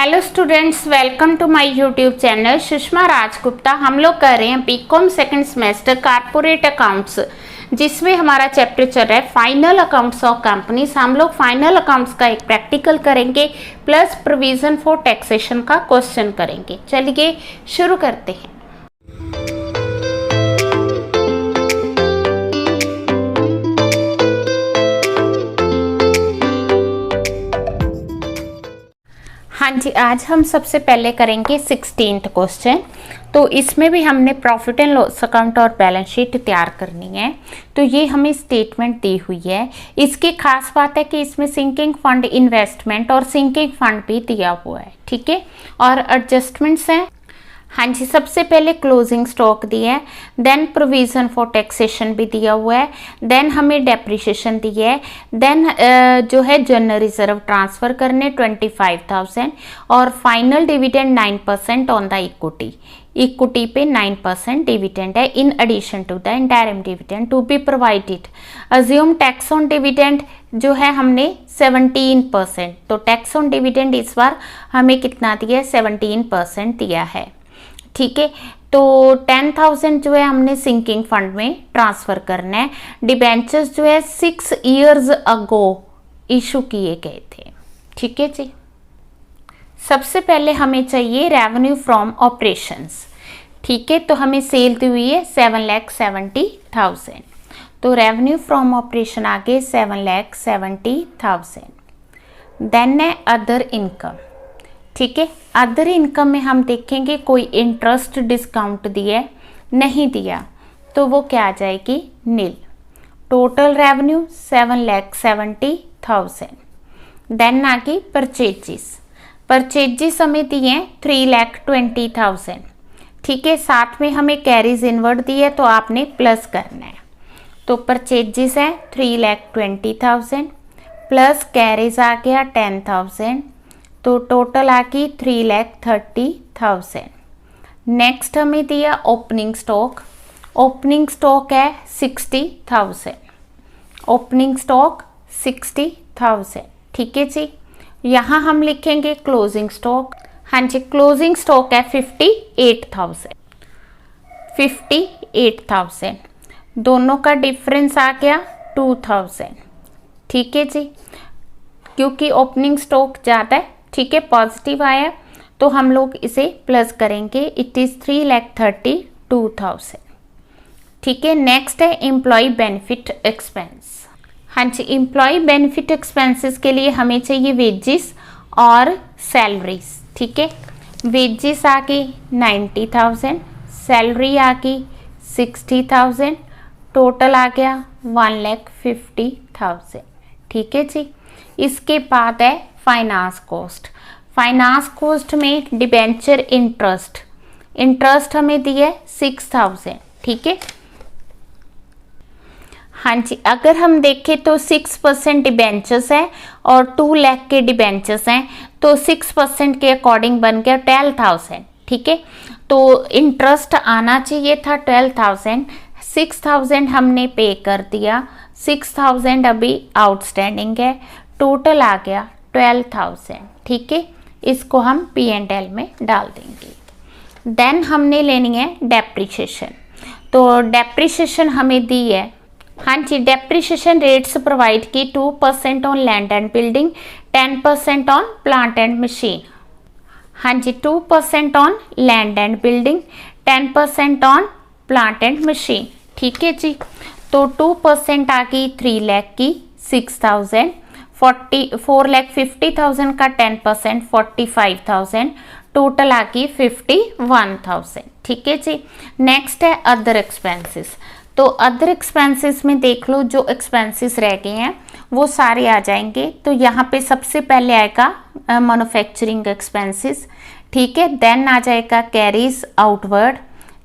Hello students, welcome to my YouTube channel Sushma Rajgupta. हम लोग कर रहे हैं BCom second semester corporate accounts, जिसमें हमारा चैप्टर चल रहा है फाइनल अकाउंट्स ऑफ कंपनीज। हम लोग फाइनल अकाउंट्स का एक प्रैक्टिकल करेंगे प्लस प्रोविजन फॉर टैक्सेशन का क्वेश्चन करेंगे। चलिए शुरू करते हैं। हाँ जी, आज हम सबसे पहले करेंगे 16th क्वेश्चन। तो इसमें भी हमने प्रॉफिट एंड लॉस अकाउंट और बैलेंस शीट तैयार करनी है। तो ये हमें स्टेटमेंट दी हुई है। इसकी खास बात है कि इसमें सिंकिंग फंड इन्वेस्टमेंट और सिंकिंग फंड भी दिया हुआ है, ठीक है। और एडजस्टमेंट्स हैं। हाँ जी, सबसे पहले क्लोजिंग स्टॉक दिया है, देन प्रोविजन फॉर टैक्सेशन भी दिया हुआ है, देन हमें डेप्रिसिएशन दी है, देन जो है जनरल रिजर्व ट्रांसफर करने 25,000 और final dividend 9% on the equity पे 9% डिविडेंड है in addition to the interim dividend to be provided. Assume tax on dividend जो है हमने 17%, तो टैक्स ऑन डिविडेंड इस बार हमें कितना दिया है, 17% दिया है, ठीक है। तो 10,000 जो है हमने सिंकिंग फंड में ट्रांसफर करना है। डिबेंचर्स जो है 6 years अगो इशू किए गए थे, ठीक है जी। सबसे पहले हमें चाहिए रेवेन्यू फ्रॉम ऑपरेशंस, ठीक है। तो हमें सेल दी हुई है 7,70,000, तो रेवेन्यू फ्रॉम ऑपरेशन आगे 7,70,000। देन है अदर इनकम, ठीक है। अदर इनकम में हम देखेंगे कोई इंटरेस्ट डिस्काउंट दिया नहीं दिया, तो वो क्या आ जाएगी, नील। Total revenue 7,70,000। देन आगे परचेजेस हमें दिए 3,20,000, ठीक है। साथ में हमें कैरीज इनवर्ड दी है, तो आपने प्लस करना है। तो परचेजेस है 3,20,000 प्लस कैरीज आ गया 10,000, तो टोटल आ गई 3,30,000। नेक्स्ट हमें दिया ओपनिंग स्टॉक है 60,000, ओपनिंग स्टॉक 60,000, ठीक है जी। यहाँ हम लिखेंगे क्लोजिंग स्टॉक। हाँ जी, क्लोजिंग स्टॉक है 58,000, दोनों का डिफरेंस आ गया 2,000, ठीक है जी। क्योंकि ओपनिंग स्टॉक ज़्यादा है, ठीक है, पॉजिटिव आया, तो हम लोग इसे प्लस करेंगे, इट इज़ 3,32,000, ठीक है। नेक्स्ट है एम्प्लॉय बेनिफिट एक्सपेंस। हाँ जी, एम्प्लॉय बेनिफिट एक्सपेंसेस के लिए हमें चाहिए वेजेस और सैलरीज, ठीक है। वेजेस आ गई 90,000, सैलरी आ गई 60,000, टोटल आ गया 1,50,000, ठीक है जी। इसके बाद है फाइनेंस कॉस्ट में डिबेंचर इंटरेस्ट हमें दिए 6,000, ठीक है। हाँ जी, अगर हम देखें तो 6% डिबेंचर्स है और 2 लाख के डिबेंचर्स हैं, तो 6% के अकॉर्डिंग बन गया 12,000, ठीक है। तो इंटरेस्ट आना चाहिए था 12,000, 6,000 हमने पे कर दिया, 6,000 अभी आउटस्टैंडिंग है, टोटल आ गया 12,000, ठीक है। इसको हम P&L में डाल देंगे। देन हमने लेनी है डेप्रिसिएशन, तो डेप्रिसिएशन हमें दी है। हाँ जी, डेप्रिसिएशन रेट्स प्रोवाइड की 2% on land and building, 10% on plant and machine. हाँ जी, 2% on land and building, 10% on plant and machine, ठीक है जी। तो 2% आ गई 3 लाख की 6,000, 4,50,000 का 10% 45,000, टोटल आ गई 51,000, ठीक है जी। नेक्स्ट है अदर एक्सपेंसेस। तो अदर एक्सपेंसेस में देख लो, जो एक्सपेंसेस रह गए हैं वो सारे आ जाएंगे। तो यहाँ पे सबसे पहले आएगा मैन्युफैक्चरिंग एक्सपेंसेस, ठीक है। देन आ जाएगा कैरीज आउटवर्ड,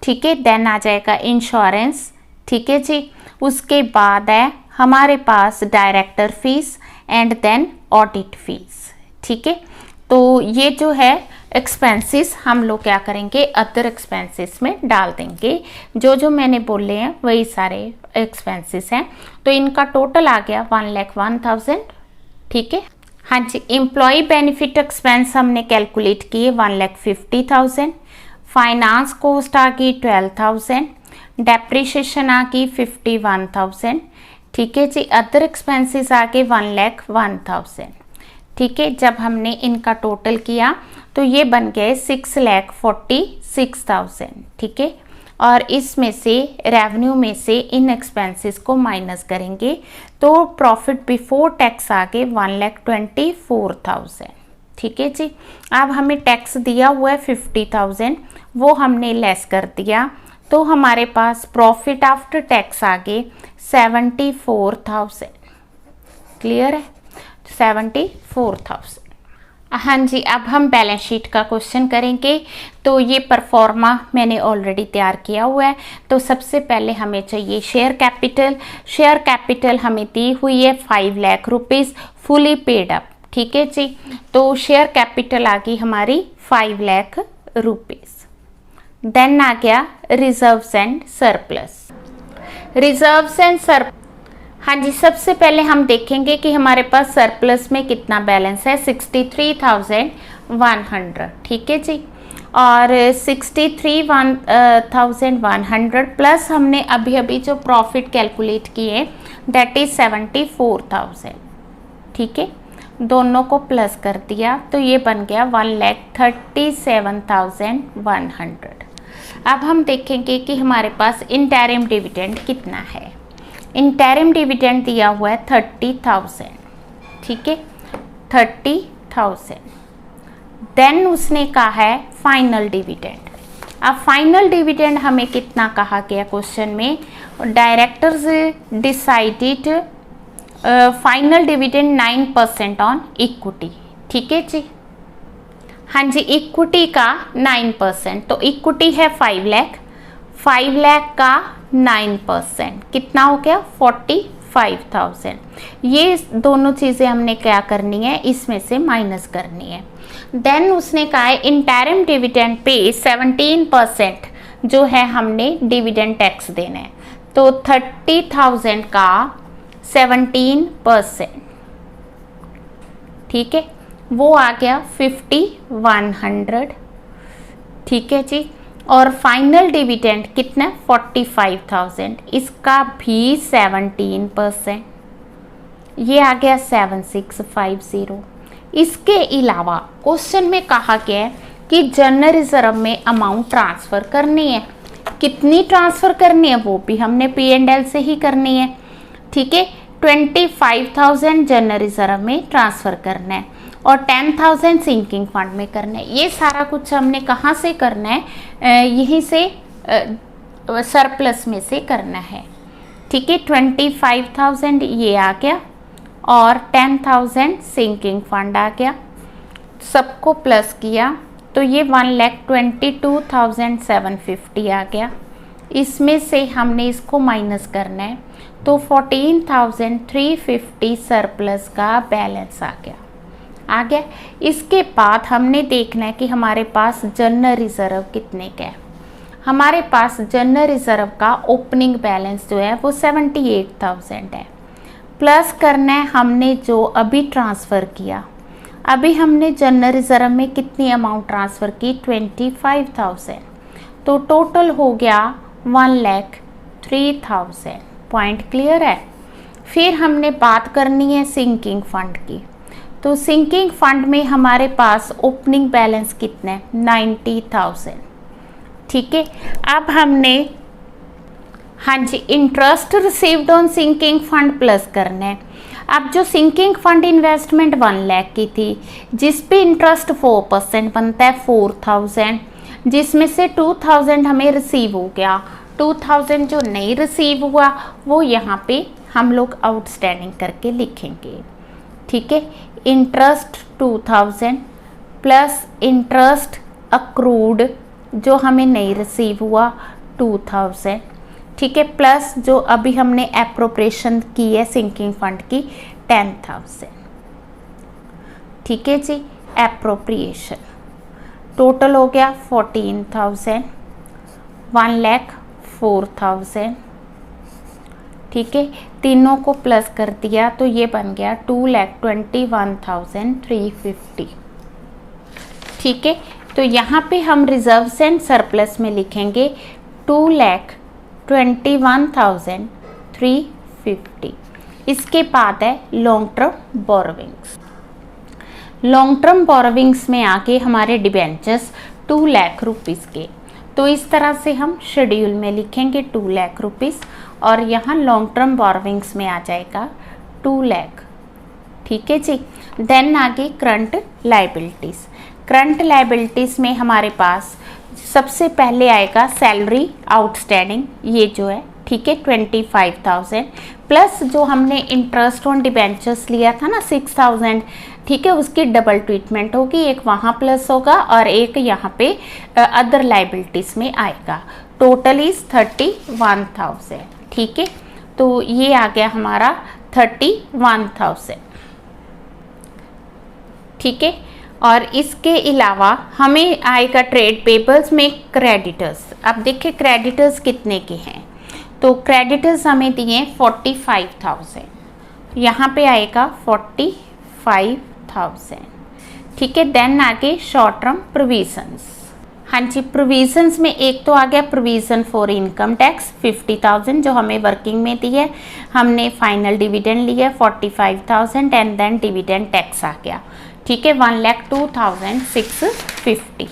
ठीक है। देन आ जाएगा इंश्योरेंस, ठीक है जी। उसके बाद है हमारे पास director fees and then audit fees, ठीक है। तो ये जो है एक्सपेंसेस हम लोग क्या करेंगे, अदर एक्सपेंसेस में डाल देंगे। जो मैंने बोले हैं वही सारे एक्सपेंसेस हैं। तो इनका टोटल आ गया 1,01,000, ठीक है। हाँ जी, एम्प्लॉय बेनिफिट एक्सपेंस हमने कैलकुलेट किए 1,50,000, फाइनेंस कॉस्ट आ गई 12,000, डेप्रिसिएशन आ गई 51,000। ठीक है जी, अदर एक्सपेंसेस आ गए 1,01,000। ठीक है, जब हमने इनका टोटल किया तो ये बन गए 6,46,000। ठीक है, और इसमें से रेवेन्यू में से इन एक्सपेंसेस को माइनस करेंगे तो प्रॉफिट बिफोर टैक्स आ गए 1,24,000। ठीक है जी, अब हमें टैक्स दिया हुआ है 50,000, वो हमने लेस कर दिया तो हमारे पास प्रॉफिट आफ्टर टैक्स आ गए 74,000। क्लियर है, 74,000। हाँ जी, अब हम बैलेंस शीट का क्वेश्चन करेंगे। तो ये परफॉर्मा मैंने ऑलरेडी तैयार किया हुआ है। तो सबसे पहले हमें चाहिए शेयर कैपिटल। शेयर कैपिटल हमें दी हुई है 5 lakh rupees fully paid up. ठीक है जी, तो शेयर कैपिटल आ गई हमारी 5 लाख रुपीज़। देन आ गया reserves and surplus. Reserves and surplus, हाँ जी, सबसे पहले हम देखेंगे कि हमारे पास सरप्लस में कितना बैलेंस है, 63,100। ठीक है जी, और 63,100 प्लस हमने अभी अभी जो प्रॉफिट कैलकुलेट किए दैट इज 74,000। ठीक है, दोनों को प्लस कर दिया तो ये बन गया 1,37,100। अब हम देखेंगे कि हमारे पास इंटरिम डिविडेंड कितना है। इंटरिम डिविडेंड दिया हुआ है 30,000। ठीक है, 30,000। देन उसने कहा है फाइनल डिविडेंड। अब फाइनल डिविडेंड हमें कितना कहा गया क्वेश्चन में, directors decided final dividend 9% on equity. ठीक है जी, हाँ जी, इक्विटी का 9%, तो इक्विटी है 5 लाख, 5 लाख का 9% कितना हो गया 45,000। ये दोनों चीज़ें हमने क्या करनी है, इसमें से माइनस करनी है। देन उसने कहा है इंटरिम डिविडेंड पे 17% जो है हमने डिविडेंड टैक्स देना है। तो 30,000 का 17%, ठीक है, वो आ गया 5,100। ठीक है जी, और फाइनल डिविडेंड कितना 45,000, इसका भी 17%, ये आ गया 7650। इसके अलावा क्वेश्चन में कहा गया है कि जनरल रिजर्व में अमाउंट ट्रांसफ़र करनी है। कितनी ट्रांसफ़र करनी है वो भी हमने P&L से ही करनी है। ठीक है, 25,000 जनरल रिजर्व में ट्रांसफ़र करना है और 10,000 सिंकिंग फंड में करना है। ये सारा कुछ हमने कहाँ से करना है, यहीं से सरप्लस में से करना है। ठीक है, 25,000 ये आ गया और 10,000 सिंकिंग फंड आ गया, सबको प्लस किया तो ये 1,22,750 आ गया। इसमें से हमने इसको माइनस करना है तो 14,350 सरप्लस का बैलेंस आ गया। इसके बाद हमने देखना है कि हमारे पास जनरल रिजर्व कितने का है। हमारे पास जनरल रिजर्व का ओपनिंग बैलेंस जो है वो 78,000 है। प्लस करना है हमने जो अभी ट्रांसफ़र किया, अभी हमने जनरल रिजर्व में कितनी अमाउंट ट्रांसफ़र की 25,000, तो टोटल हो गया 1,03,000। पॉइंट क्लियर है। फिर हमने बात करनी है सिंकिंग फंड की। तो सिंकिंग फंड में हमारे पास ओपनिंग बैलेंस कितना है 90,000। ठीक है, अब हमने हाँ जी interest received on sinking fund plus करना है। अब जो सिंकिंग फंड इन्वेस्टमेंट 1 लाख की थी जिस पे इंटरेस्ट 4% बनता है 4,000, जिसमें से 2,000 हमें रिसीव हो गया, 2,000 जो नहीं रिसीव हुआ वो यहाँ पे हम लोग आउटस्टैंडिंग करके लिखेंगे। ठीक है, इंटरेस्ट 2,000 प्लस इंटरेस्ट अक्रूड जो हमें नहीं रिसीव हुआ 2,000। ठीक है, प्लस जो अभी हमने एप्रोप्रिएशन की है सिंकिंग फंड की 10,000। ठीक है जी, एप्रोप्रिएशन टोटल हो गया 14,000, 1,04,000। ठीक है, तीनों को प्लस कर दिया तो ये बन गया 2,21,350। ठीक है, तो यहाँ पे हम रिजर्व्स एंड सरप्लस में लिखेंगे 2,21,350। इसके बाद है long term borrowings. Long term borrowings में आके हमारे डिबेंचर्स 2 लाख रुपीज़ के, तो इस तरह से हम शेड्यूल में लिखेंगे 2 लाख रुपीज़ और यहाँ लॉन्ग टर्म बोरोविंग्स में आ जाएगा 2 लाख। ठीक है जी। देन आगे करंट लाइबिलिटीज़। करंट लाइबिलिटीज़ में हमारे पास सबसे पहले आएगा सैलरी आउटस्टैंडिंग, ये जो है, ठीक है, 25,000 प्लस जो हमने इंटरेस्ट ऑन डिबेंचर्स लिया था ना 6,000, ठीक है, उसकी डबल ट्रीटमेंट होगी, एक वहाँ प्लस होगा और एक यहाँ पे अदर लाइबिलिटीज़ में आएगा। Total is 31,000। ठीक है, तो ये आ गया हमारा 31,000। ठीक है, और इसके अलावा हमें आएगा ट्रेड पेबल्स में क्रेडिटर्स। अब देखिए क्रेडिटर्स कितने के हैं, तो क्रेडिटर्स हमें दिए 45,000, यहाँ पे आएगा 45,000। ठीक है, देन आगे शॉर्ट टर्म प्रोविजंस। हाँ जी, प्रोविजंस में एक तो आ गया प्रोविजन फॉर इनकम टैक्स 50,000 जो हमें वर्किंग में दी है, हमने फाइनल डिविडेंड लिया 45,000 एंड देन डिविडेंड टैक्स आ गया। ठीक है, 1,02,650।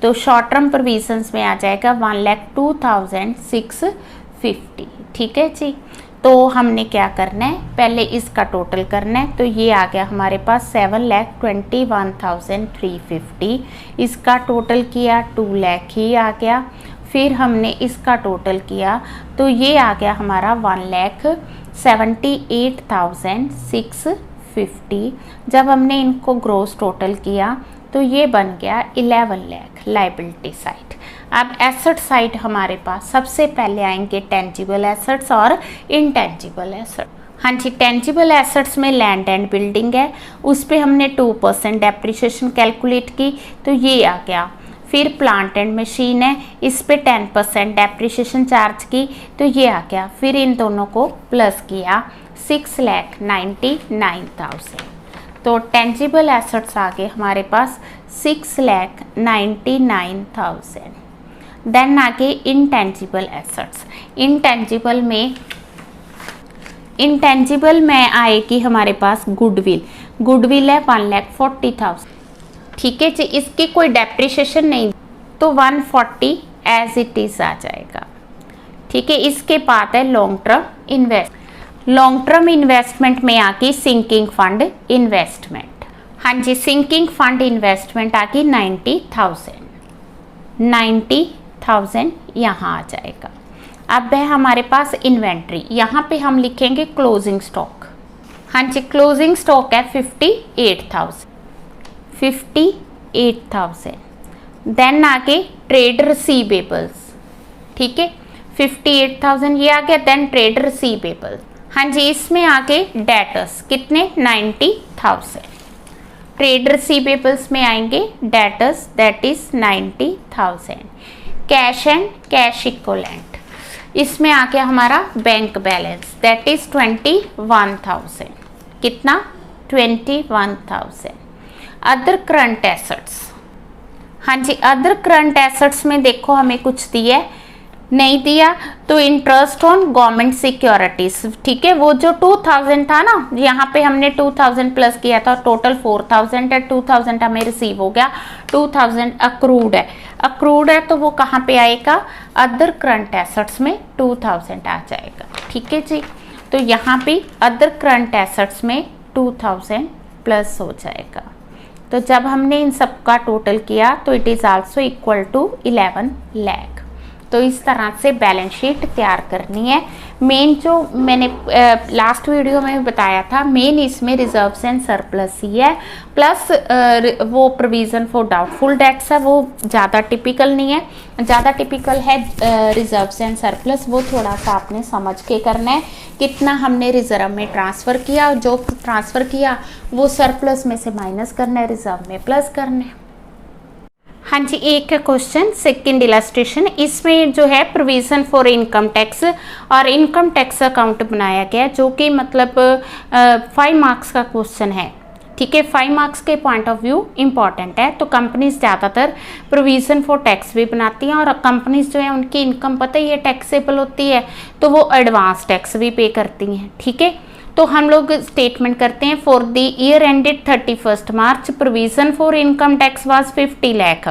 तो शॉर्ट टर्म प्रोविजंस में आ जाएगा 1,02,650। ठीक है जी। तो हमने क्या करना है, पहले इसका टोटल करना है, तो ये आ गया हमारे पास 7,21,350। इसका टोटल किया 2 लाख ही आ गया। फिर हमने इसका टोटल किया तो ये आ गया हमारा 1,78,650। जब हमने इनको ग्रोस टोटल किया तो ये बन गया 11 लाख लाइबिलिटी साइड। अब एसेट साइड हमारे पास सबसे पहले आएंगे टेंजिबल एसेट्स और इनटेंजिबल एसेट। हाँ जी, टेंजिबल एसेट्स में लैंड एंड बिल्डिंग है, उस पे हमने 2% डेप्रिसिएशन कैलकुलेट की तो ये आ गया। फिर प्लांट एंड मशीन है, इस पे 10% डेप्रिसिएशन चार्ज की तो ये आ गया। फिर इन दोनों को प्लस किया 6,99,000। तो टेंजिबल एसेट्स आ गए हमारे पास 6,99,000। देन आगे इनटेंजिबल एसेट्स। इनटेंजिबल में आएगी हमारे पास गुडविल। गुडविल है 1,40,000। ठीक है जी, इसकी कोई डेप्रिसिएशन नहीं तो 140 एज इट इज आ जाएगा। ठीक है, इसके बाद है long term invest. Long term investment में आके सिंकिंग फंड इन्वेस्टमेंट। हाँ जी, सिंकिंग फंड इन्वेस्टमेंट आके 90,000 यहाँ आ जाएगा। अब है हमारे पास इन्वेंट्री, यहाँ पे हम लिखेंगे क्लोजिंग स्टॉक। हाँ जी, क्लोजिंग स्टॉक है 58,000। देन आगे ट्रेड रिसीवेबल्स। ठीक है, 58,000 ये आ गया। देन ट्रेड रिसीवेबल, हाँ जी, इसमें आगे डेटर्स कितने 90,000। ट्रेड रिसीवेबल्स में आएंगे debtors that is 90,000। Cash and cash equivalent, इसमें आ गया हमारा बैंक बैलेंस दैट इज 21,000। कितना 21,000। अदर करंट एसेट्स, हाँ जी, अदर करंट एसेट्स में देखो हमें कुछ दिया नहीं दिया तो इंटरेस्ट ऑन गवर्नमेंट सिक्योरिटीज। ठीक है, वो जो 2,000 था ना, यहाँ पे हमने 2,000 प्लस किया था, टोटल 4,000 है। 2,000 हमें रिसीव हो गया, 2,000 अक्रूड है। अक्रूड है तो वो कहाँ पे आएगा, अदर करंट एसेट्स में 2,000 आ जाएगा। ठीक है जी, तो यहाँ पे अदर करंट एसेट्स में 2,000 प्लस हो जाएगा। तो जब हमने इन सब का टोटल किया तो it is also equal to 11 lakh. तो इस तरह से बैलेंस शीट तैयार करनी है। मेन जो मैंने लास्ट वीडियो में बताया था, मेन इसमें रिजर्व्स एंड सरप्लस ही है, प्लस वो प्रोविज़न फॉर डाउटफुल डेट्स है, वो ज़्यादा टिपिकल नहीं है। ज़्यादा टिपिकल है रिजर्व्स एंड सरप्लस, वो थोड़ा सा आपने समझ के करना है। कितना हमने रिजर्व में ट्रांसफ़र किया, जो ट्रांसफ़र किया वो सरप्लस में से माइनस करना है, रिजर्व में प्लस करना है। हाँ जी, एक क्वेश्चन सेकंड इलस्ट्रेशन, इसमें जो है प्रोविजन फॉर इनकम टैक्स और इनकम टैक्स अकाउंट बनाया गया, जो कि मतलब 5 मार्क्स का क्वेश्चन है। ठीक है, 5 मार्क्स के पॉइंट ऑफ व्यू इंपॉर्टेंट है। तो कंपनीज ज़्यादातर प्रोविजन फॉर टैक्स भी बनाती हैं, और कंपनीज जो है उनकी इनकम पता ही है टैक्सेबल होती है, तो वो एडवांस टैक्स भी पे करती हैं। ठीक है, तो हम लोग स्टेटमेंट करते हैं for the year ended 31 March provision for income tax was 50 lakh.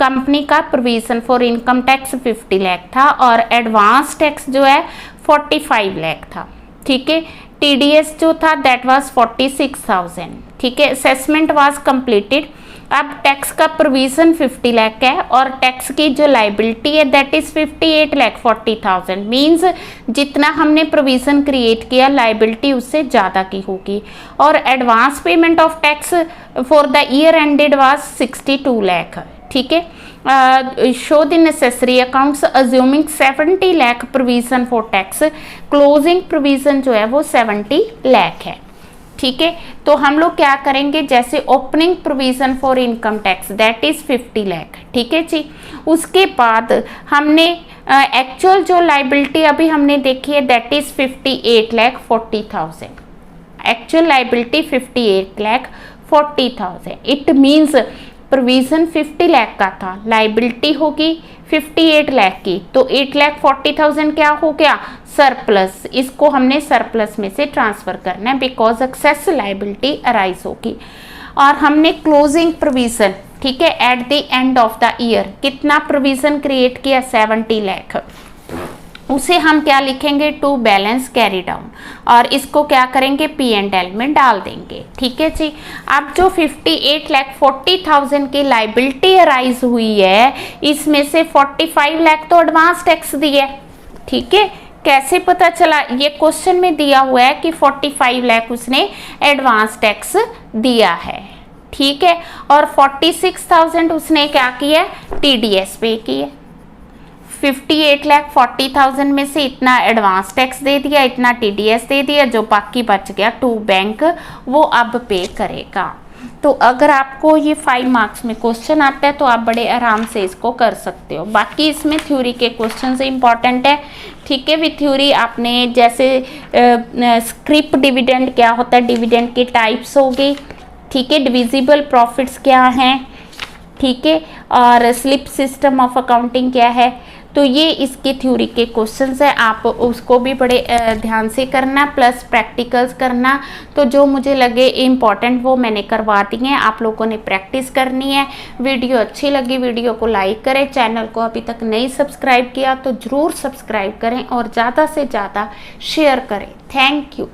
Company का provision for income tax 50 lakh था और एडवांस टैक्स जो है 45 लाख था। ठीक है, टीडीएस जो था दैट वाज 46,000। ठीक है, असेसमेंट वाज कंप्लीटेड। अब टैक्स का प्रोविजन 50 लाख है और टैक्स की जो लाइबिलिटी है दैट इज 58,40,000। मीन्स जितना हमने प्रोविजन क्रिएट किया लाइबिलिटी उससे ज़्यादा की होगी। और advance payment of tax for the year ended was 62 lakh. ठीक है, show the necessary accounts assuming 70 lakh provision for tax. Closing provision जो है वो 70 लाख है। ठीक है, तो हम लोग क्या करेंगे, जैसे opening provision for income tax that is 50 lakh. ठीक है जी, उसके बाद हमने एक्चुअल जो लाइबिलिटी अभी हमने देखी है that is 58,40,000। Actual liability 58,40,000। It means provision 50 lakh का था, लाइबिलिटी होगी 58 लाख की, तो 8,40,000 क्या हो गया, सरप्लस। इसको हमने सरप्लस में से ट्रांसफर करना है बिकॉज एक्सेस लाइबिलिटी अराइज होगी। और हमने क्लोजिंग प्रोविजन, ठीक है, at the end of the year कितना प्रोविजन क्रिएट किया, 70 लाख। उसे हम क्या लिखेंगे, टू बैलेंस कैरी डाउन, और इसको क्या करेंगे, P&L में डाल देंगे। ठीक है जी, अब जो 58,40,000 की लाइबिलिटी अराइज हुई है इसमें से 45 लाख तो एडवांस टैक्स दिया है। ठीक है, कैसे पता चला, ये क्वेश्चन में दिया हुआ है कि 45 लाख उसने एडवांस टैक्स दिया है। ठीक है, और 46,000 उसने क्या किया, TDS पे किया। 58,40,000 में से इतना एडवांस टैक्स दे दिया, इतना TDS दे दिया, जो बाकी बच गया टू बैंक वो अब पे करेगा। तो अगर आपको ये 5 मार्क्स में क्वेश्चन आता है तो आप बड़े आराम से इसको कर सकते हो। बाकी इसमें थ्योरी के क्वेश्चन से इंपॉर्टेंट है। ठीक है, विथ थ्योरी आपने जैसे स्क्रिप डिविडेंड क्या होता है, डिविडेंड की टाइप्स हो गई। ठीक है, डिविजिबल प्रॉफिट्स क्या हैं, ठीक है, और स्लिप सिस्टम ऑफ अकाउंटिंग क्या है, तो ये इसकी थ्योरी के क्वेश्चंस है। आप उसको भी बड़े ध्यान से करना, प्लस प्रैक्टिकल्स करना। तो जो मुझे लगे इम्पॉर्टेंट वो मैंने करवा दी हैं, आप लोगों ने प्रैक्टिस करनी है। वीडियो अच्छी लगी वीडियो को लाइक करें, चैनल को अभी तक नहीं सब्सक्राइब किया तो ज़रूर सब्सक्राइब करें और ज़्यादा से ज़्यादा शेयर करें। Thank you.